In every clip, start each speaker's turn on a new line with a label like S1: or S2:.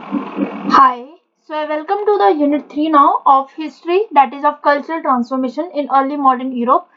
S1: Hi, so I welcome to the unit 3 now of history, that is of cultural transformation in early modern Europe,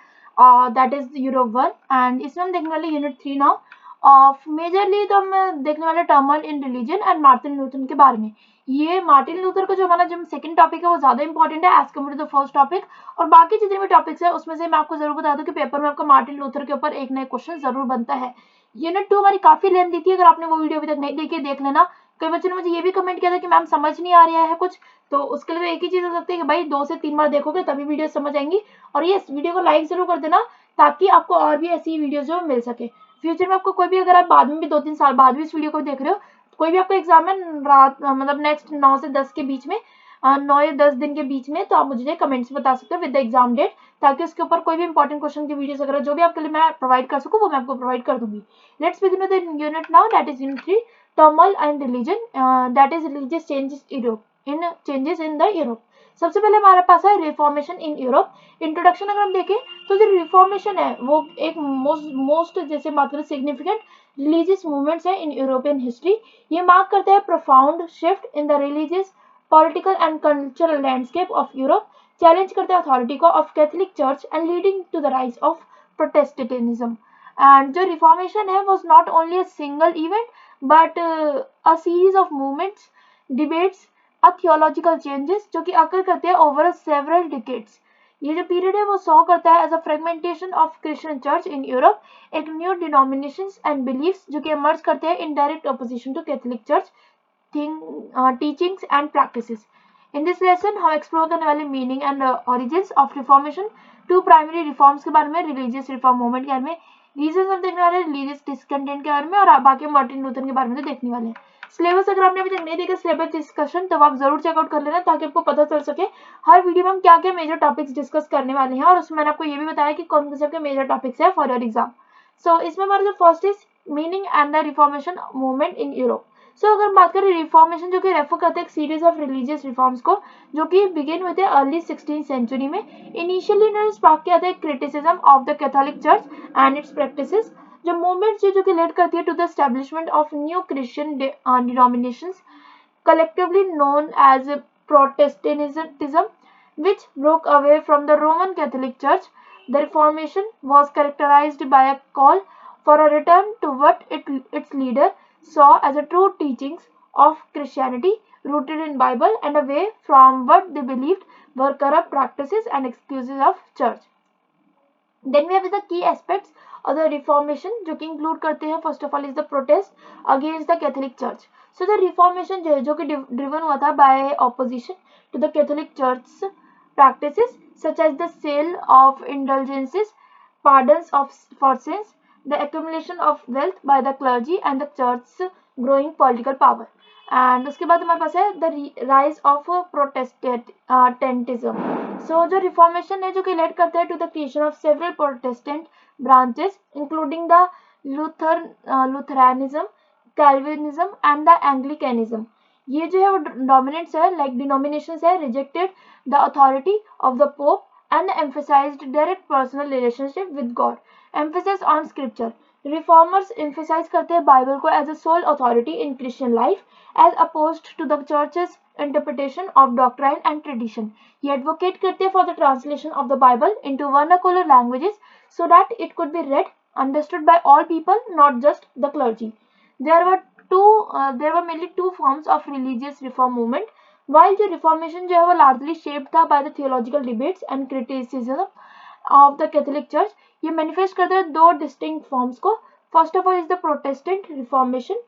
S1: that is Europe 1, and इसमें हम देखने वाले unit 3 now of majorly तो हम देखने वाले turmoil in religion and Martin Luther के बारे में। ये मार्टिन लूथर का जो हमारा जो सेकंड टॉपिक है वो ज़्यादा इंपॉर्टेंट है as compared to the first topic, और बाकी जितने भी टॉपिक्स है उसमें से मैं आपको जरूर बता दूं कि पेपर में आपका मार्टिन लूथर के ऊपर एक नया क्वेश्चन जरूर बनता है। यूनिट 2 हमारी काफ़ी लेंथी थी, अगर आपने वो वीडियो अभी तक नहीं देखी देख लेना। कई बच्चों ने मुझे ये भी कमेंट किया था कि मैम समझ नहीं आ रहा है कुछ, तो उसके लिए तो एक ही चीज़ हो सकती है कि भाई 2 से 3 बार देखोगे तभी वीडियो समझ आएंगी। और ये वीडियो को लाइक जरूर कर देना ताकि आपको और भी ऐसी वीडियो जो मिल सके फ्यूचर में। आपको कोई भी, अगर आप बाद में भी 2-3 साल बाद भी इस वीडियो को देख रहे हो, कोई भी आपको एग्जाम है रात मतलब नेक्स्ट 9 से 10 के बीच में, 9 या 10 दिन के बीच में, तो आप मुझे कमेंट्स में बता सकते हो विद द एग्जाम डेट, ताकि उसके ऊपर कोई भी इंपॉर्टेंट क्वेश्चन की वीडियोस वगैरह जो भी आपके लिए मैं प्रोवाइड कर सकूँ वो मैं आपको प्रोवाइड कर दूंगी। Let's begin with the unit now, that is unit 3, turmoil and religion, that is religious changes in the Europe। सबसे पहले हमारे पास है रिफॉर्मेशन इन यूरोप। इंट्रोडक्शन अगर हम देखें तो जो रिफॉर्मेशन है वो एक मोस्ट जैसे मात्र सिग्निफिकेंट रिलीजियस मूवमेंट्स है इन यूरोपियन हिस्ट्री। ये मार्क करते हैं profound shift in the religious political and cultural landscape of Europe, challenge करते हैं अथॉरिटी को of Catholic church and leading to the rise of Protestantism. And जो reformation है was not only a single event but a series of movements, debates, a theological changes जो कि अकर करते हैं over several decades। ये जो period है वो सॉ करता है as a fragmentation of Christian church in Europe, एक न्यू डिनोमिनेशंस एंड बिलीफ्स जो कि इमर्ज करते हैं in direct opposition to Catholic church teachings and practices. In this lesson हम एक्सप्लोर करने वाले meaning and origins of reformation, two primary reforms के बारे में, रिलीजियस रिफॉर्म मूवमेंट के बारे में, रीजन हम देखने वाले हैं रिलीजियस डिसकंटेंट के बारे में, और बाकी मार्टिन लूथर के बारे में तो देखने वाले हैं। सिलेबस अगर आपने अभी तक नहीं देखा सिलेबस डिस्कशन, तो आप जरूर चेकआउट कर लेना ताकि आपको पता चल सके हर वीडियो में हम क्या क्या मेजर टॉपिक्स डिस्कस करने वाले हैं, और उसमें मैंने आपको ये भी बताया कि कौन कौन से आपके मेजर टॉपिक्स है फॉर योर एग्जाम। सो इसमें हमारा जो first is meaning and the Reformation movement in Europe. So अगर बात करें रिफॉर्मेशन, जो कि रेफर करते हैं एक सीरीज ऑफ रिलीजियस रिफॉर्म्स को जो कि बिगिन हुए थे अर्ली 16th सेंचुरी में। इनिशियली इन्होंने स्पार्क किया था criticism of the Catholic church and its practices. जो मूवमेंट जो कि लेड करती है to the establishment of new Christian denominations collectively known as Protestantism, which broke away from the Roman Catholic Church. The Reformation was characterized by a call for a return to what its leader saw as a true teachings of Christianity rooted in Bible and away from what they believed were corrupt practices and excuses of church. Then we have the key aspects of the reformation जो कि include करते हैं first of all is the protest against the Catholic Church. So the reformation जो कि driven हुआ था by opposition to the Catholic Church practices such as the sale of indulgences, pardons of for sins, the accumulation of wealth by the clergy and the church's growing political power. And उसके बाद हमारे पास है the rise of Protestantism. So जो reformation है जो कि led करता है to the creation of several Protestant branches including the Lutheranism, Calvinism and the Anglicanism. ये जो है वो डोमिनेंट्स है लाइक डिनोमिनेशंस है rejected the authority of the pope and emphasized direct personal relationship with God. Emphasis on scripture. Reformers emphasize करते हैं Bible को as a sole authority in Christian life as opposed to the church's interpretation of doctrine and tradition. He advocate करते हैं for the translation of the Bible into vernacular languages so that it could be read, understood by all people, not just the clergy. There were mainly two forms of religious reform movement. While the Reformation जो है वो largely shaped था by the theological debates and criticism of the Catholic Church, ये manifest करते हैं दो distinct forms को. First of all is the Protestant Reformation.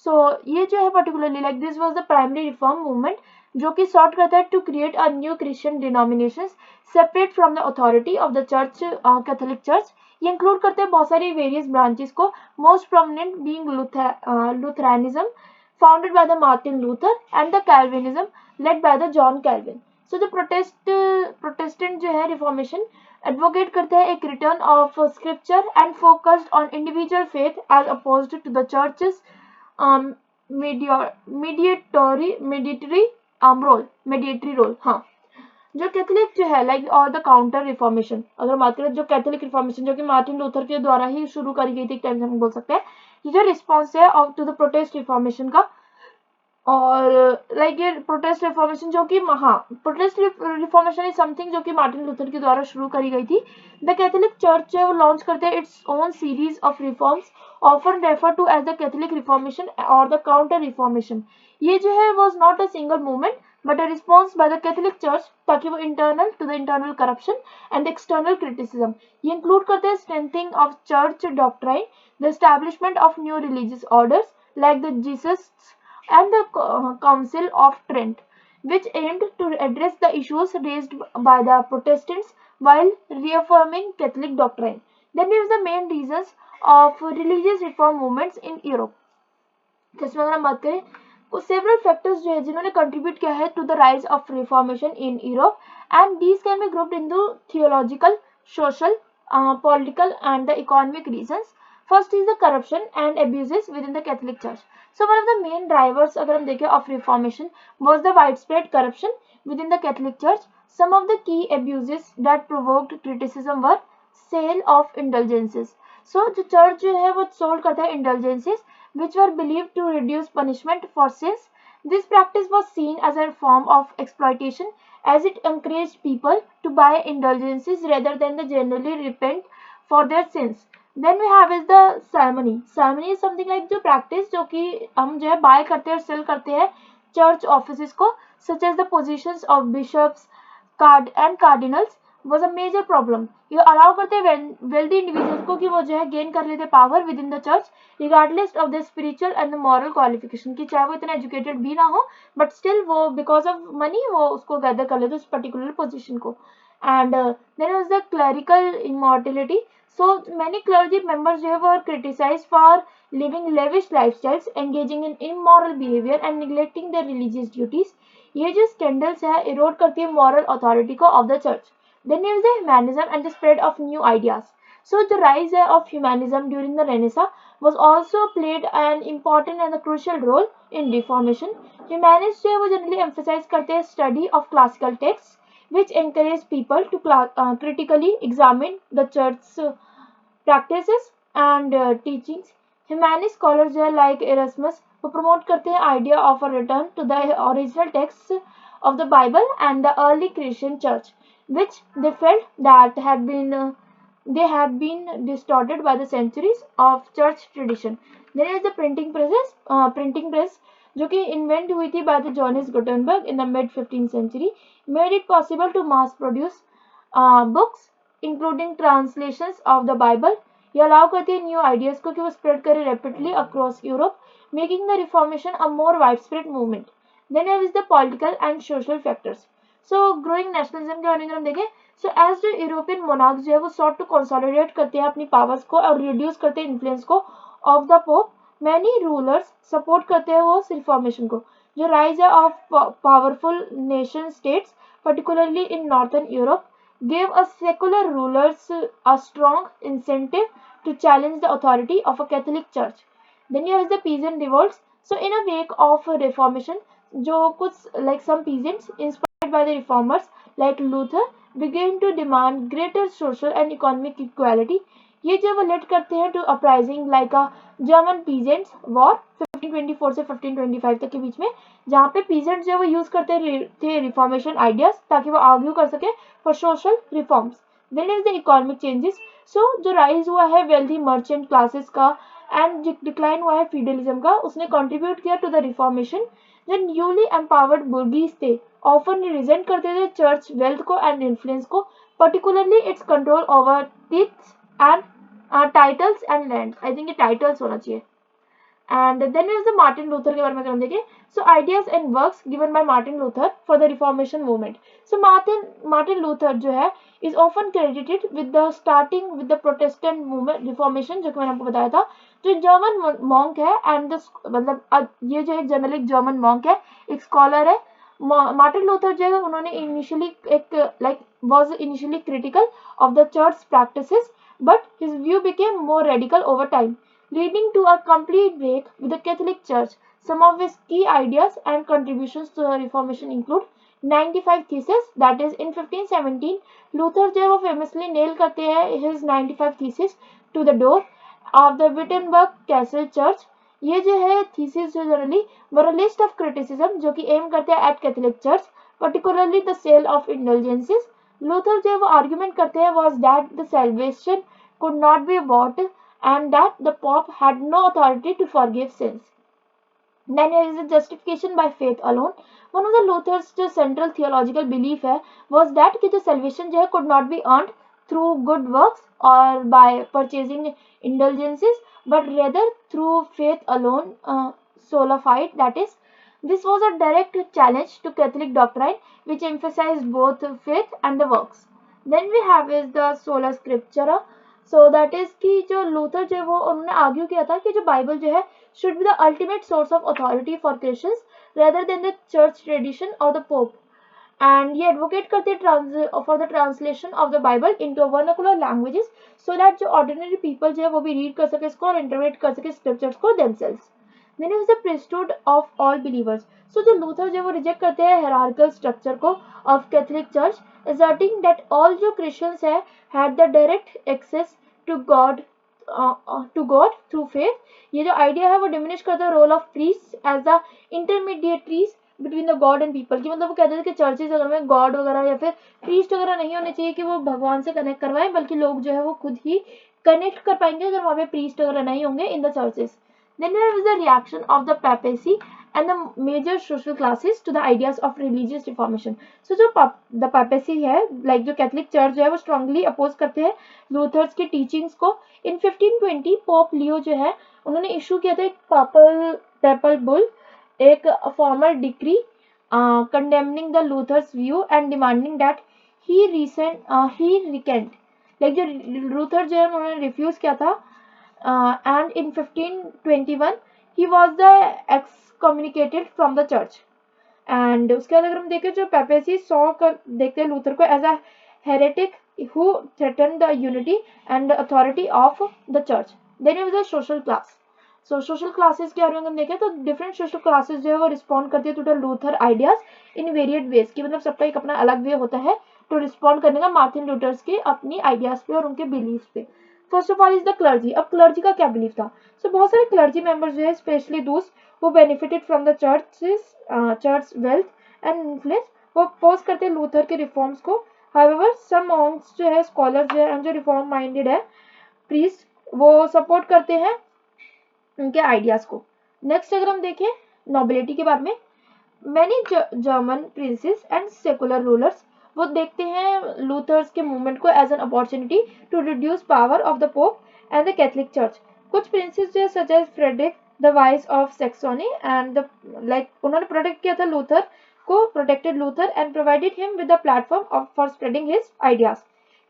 S1: So ये जो है particularly like this was the primary reform movement जो कि sought करता है to create a new Christian denominations separate from the authority of the Church, Catholic Church. ये include करते हैं बहुत सारी वेरियस ब्रांचेस को, most prominent being Lutheranism founded by the Martin Luther and the Calvinism led by the John Calvin. So the Protestant जो है Reformation advocate करते हैं एक return of scripture and focused on individual faith as opposed to the church's mediatory role। हाँ, जो Catholic जो है like और द काउंटर रिफॉर्मेशन, अगर बात करें जो कैथोलिक रिफॉर्मेशन जो कि मार्टिन लूथर के द्वारा ही शुरू करी गई थी एक टाइम से हम बोल सकते हैं, ये जो रिस्पॉन्स है of to the protest reformation का और लाइक ये प्रोटेस्ट रिफॉर्मेशन जो कि हाँ, प्रोटेस्ट रिफॉर्मेशन इज समथिंग जो कि मार्टिन लूथर के द्वारा शुरू करी गई थी। द कैथोलिक चर्च है वो लॉन्च करते हैं its own series of reforms often refer to as the Catholic reformation और द काउंटर रिफॉर्मेशन। ये जो है was not a single movement but a response by the Catholic church ताकि वो internal to the internal corruption and external criticism. ये include करते हैं strengthening of church doctrine, the establishment of new religious orders like the Jesus and the Council of Trent, which aimed to address the issues raised by the Protestants while reaffirming Catholic doctrine. Then there is the main reasons of religious reform movements in Europe. जिसमें अगर हम बात करें तो several factors जो है जिन्होंने contribute किया है to the rise of reformation in Europe and these can be grouped into theological, social, political and the economic reasons. First is the corruption and abuses within the Catholic Church. So one of the main drivers अगर हम देखें of reformation was the widespread corruption within the Catholic Church. Some of the key abuses that provoked criticism were sale of indulgences. So जो church जो है वो sold करता है indulgences which were believed to reduce punishment for sins. This practice was seen as a form of exploitation as it encouraged people to buy indulgences rather than the generally repent for their sins. Then we have is the ceremony. Ceremony is something like जो practice जो कि हम जो है buy करते हैं और sell करते हैं church offices को, such as the positions of bishops, and cardinals was a major problem. ये अलाउ करते हैं wealthy individuals को कि वो जो है गेन कर लेते power within the church regardless of the spiritual and the moral qualification, कि चाहे वो इतना एजुकेटेड भी ना हो बट स्टिल वो बिकॉज ऑफ मनी वो उसको गैदर कर लेते उस पर्टिकुलर पोजिशन को. And then was the clerical immortality. So many clergy members जो है वो criticise for living lavish lifestyles, engaging in immoral behaviour and neglecting their religious duties. ये जो स्कैंडल्स है इरोड करती है मॉरल अथॉरिटी को of the church. Then there is the humanism and the spread of new ideas. So the rise of humanism during the Renaissance was also played an important and a crucial role in reformation. Humanists जो है वो generally emphasize करते हैं study of classical texts, which encourage people to critically examine the church's practices and teachings. Humanist scholars जो है like Erasmus वो promote करते हैं idea of a return to the original texts of the Bible and the early Christian church, which they felt that they had been distorted by the centuries of church tradition. Then is the printing press जो कि invent हुई थी by the Johannes Gutenberg in the mid 15th century, made it possible to mass produce books including translations of the Bible. ये allow करती है new ideas को कि वो स्प्रेड करे rapidly across Europe, making the reformation a more widespread movement. Then there is the political and social factors. So growing nationalism के बारे में हम देखें, सो एज जो यूरोपियन मोनार्क्स जो है वो सॉट टू कंसोलिडेट करते हैं अपनी पावर्स को और रिड्यूस करते हैं इन्फ्लुएंस को of the pope, many rulers support करते हैं वो रिफॉर्मेशन को. जो राइज है of powerful nation states particularly in northern Europe gave a secular rulers a strong incentive to challenge the authority of a Catholic church. Then you have the peasant revolts. So in a wake of reformation, जो कुछ like some peasants inspired by the reformers like Luther began to demand greater social and economic equality. ये जो वो led करते हैं to uprising like a German peasants war 1524 से 1525 तक के बीच में, जहाँ पे पीजेंट्स जो वो यूज करते थे रिफॉर्मेशन आइडियाज ताकि वो आर्ग्यू कर सके for social reforms. Then is the economic changes. So जो राइज हुआ है वेल्थी मर्चेंट क्लासेस का एंड डिक्लाइन हुआ है फीडलिज्म का, उसने कंट्रीब्यूट किया टू द रिफॉर्मेशन. जो न्यूली एम्पावर्ड बुर्गीज थे ऑफन रिजेंट करते थे चर्च वेल्थ को एंड इन्फ्लुएंस को, particularly its control over tithes and titles and land. I think ये टाइटल्स होना चाहिए. And then is the Martin Luther के बारे में हम देखें. So ideas and works given by Martin Luther for the Reformation movement. So Martin Luther जो है is often credited with the starting with the Protestant movement Reformation, जो कि मैंने आपको बताया था, जो जर्मन मॉन्क है एंड मतलब ये जो एक जनरल जर्मन मॉन्क है, एक स्कॉलर है. मार्टिन लूथर जो है उन्होंने इनिशियली एक like was initially critical of the church practices, but his view became more radical over time, leading to a complete break with the Catholic Church. Some of his key ideas and contributions to the Reformation include 95 Theses, that is in 1517 Luther जो है वो famously nail करते हैं his 95 Theses to the door of the Wittenberg Castle Church. ये जो है thesis जो generally मोरलिस्ट of criticism जो कि एम करते हैं at Catholic church particularly the sale of indulgences. Luther जो वो argument करते हैं was that the salvation could not be bought and that the Pope had no authority to forgive sins. Then there is a justification by faith alone. One of the Luther's जो central theological belief है was that कि जो salvation जो है could not be earned through good works or by purchasing indulgences, but rather through faith alone, sola fide, that is. This was a direct challenge to Catholic doctrine, which emphasized both faith and the works. Then we have is the sola scriptura. So that is कि जो Luther जो है वो उन्होंने argue किया था कि जो बाइबल जो है should be the ultimate source of authority for Christians rather than the church tradition or the pope. And ये advocate करते for the translation of the Bible into vernacular languages so that जो ordinary people जो है वो भी read कर सके इसको और interpret कर सके scriptures को themselves. Then is the priesthood of all believers. So जो लूथर जो वो reject करते हैं hierarchical structure को of Catholic Church, asserting that all जो Christians है had the direct access to God through faith. ये जो idea है वो diminish करता है role of priests as the intermediaries between the God and people की मतलब वो कहते थे कि चर्चेज अगर में गॉड वगैरह या फिर प्रीस्ट वगैरह नहीं होने चाहिए कि वो भगवान से कनेक्ट करवाएं बल्कि लोग जो है वो खुद ही कनेक्ट कर पाएंगे अगर वहाँ पे प्रीस्ट वगैरह नहीं होंगे in the churches. Then there is the reaction of the papacy and the major social classes to the ideas of religious reformation. So जो the papacy है like जो कैथलिक चर्च है वो strongly oppose करते हैं लूथर्स के teachings को. In 1520 Pope Leo जो है उन्होंने इशू किया था एक papal bull, एक formal decree condemning the Luther's view and demanding that he recant. Like जो लूथर जो है उन्होंने रिफ्यूज किया था and in 1521 he was the excommunicated from the church. And उसके बाद अगर हम देखें जो papacy देखते हैं लूथर को as a heretic who threatened the unity and the authority of the church. Then it was the social class. So social classes के बारे में हम देखें तो different social classes जो है वो respond करती है to the Luther ideas in varied ways कि मतलब सबका एक अपना अलग वे होता है to respond करने का मार्टिन लूथर्स के अपनी ideas पे और उनके beliefs पे. First of all is the clergy. अब क्लर्जी का क्या बिलीफ था? सो बहुत सारे क्लर्जी मेंबर्स जो है specially those who benefited from the church wealth and influence वो अपोज करते हैं लूथर के रिफॉर्म्स को. हाउएवर सम मॉन्क्स जो है स्कॉलर जो है जो रिफॉर्म माइंडेड है प्रीस्ट वो सपोर्ट करते हैं उनके आइडियाज को. नेक्स्ट अगर हम देखें नोबिलिटी के बारे में, many German princes and secular rulers वो देखते हैं लूथर्स के मूवमेंट को as an opportunity to reduce power of the pope and the Catholic church. कुछ प्रिंसेस जो such as Frederick the vice of Saxony and उन्होंने प्रोटेक्ट किया था लूथर को, protected Luther and provided him with the platform for spreading his ideas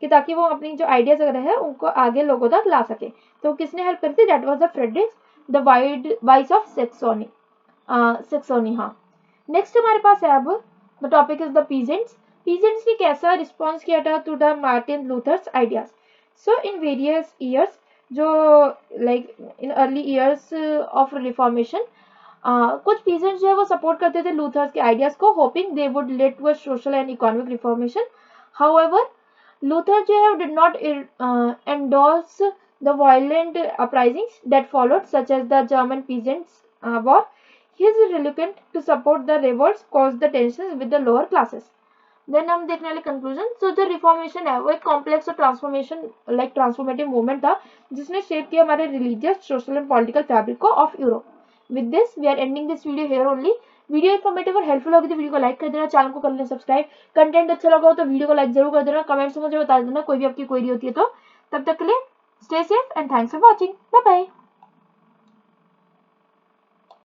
S1: कि ताकि वो अपनी जो आइडियाज वगैरह है उनको आगे लोगों तक ला सके. तो किसने हेल्प करी थी? That was the Frederick the vice of Saxony. हाँ. नेक्स्ट हमारे पास है अब the topic is the peasants. Peasants ने कैसा रिस्पॉन्स किया था to the Martin Luther's ideas? So in various years जो in early years of Reformation कुछ पीजेंट्स जो है वो सपोर्ट करते थे लूथर्स के आइडियाज को hoping they would lead to a social and economic reformation. However Luther जो है did not endorse the violent uprisings that followed such as the German peasants war. He is reluctant to support the revolts caused the tensions with the lower classes. Then हम देखने वाले conclusion. सो जो reformation है वो एक complex और transformative movement था जिसने शेप किया हमारे religious social and political fabric को of Europe. With this we are ending this video here only. Video informative और हेल्पफुल होगी तो वीडियो को लाइक कर देना, चैनल को कर लेना सब्सक्राइब. कंटेंट अच्छा लगा हो तो वीडियो को लाइक जरूर कर देना, कमेंट्स में मुझे बता देना कोई भी आपकी क्वेरी होती है तो. तब तक के लिए stay safe and thanks for watching. Bye bye.